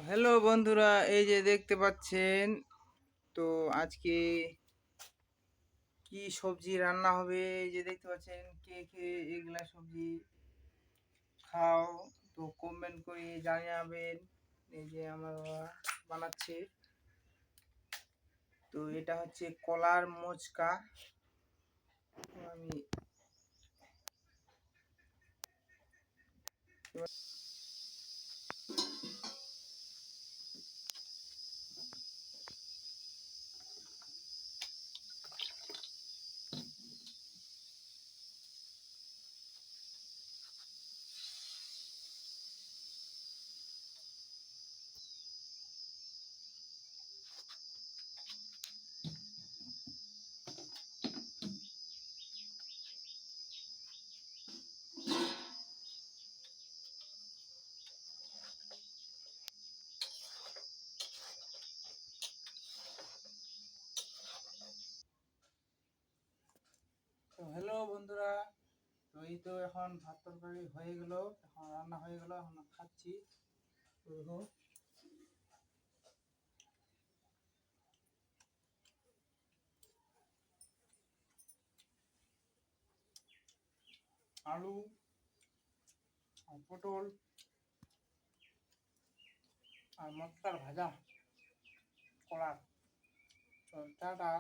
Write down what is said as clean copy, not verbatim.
Hello বন্ধুরা, এই যে দেখতে পাচ্ছেন। তো আজকে কি সবজি রান্না হবে, এই যে দেখতে পাচ্ছেন। কে কে এগুলা সবজি খাও তো কমেন্ট করে জানাবেন। এই যে আমার বাবা বানাচ্ছে। তো এটা হচ্ছে কলার মোচকা। তো আমি তো হ্যালো বন্ধুরা, তো এই তো এখন ভাত তরকারি হয়ে গেল, এখন রান্না হয়ে গেল, এখন খাচ্ছি। তো দেখো, আলু আর পটল আর মটকার ভাজা, কলার। তো টাটা।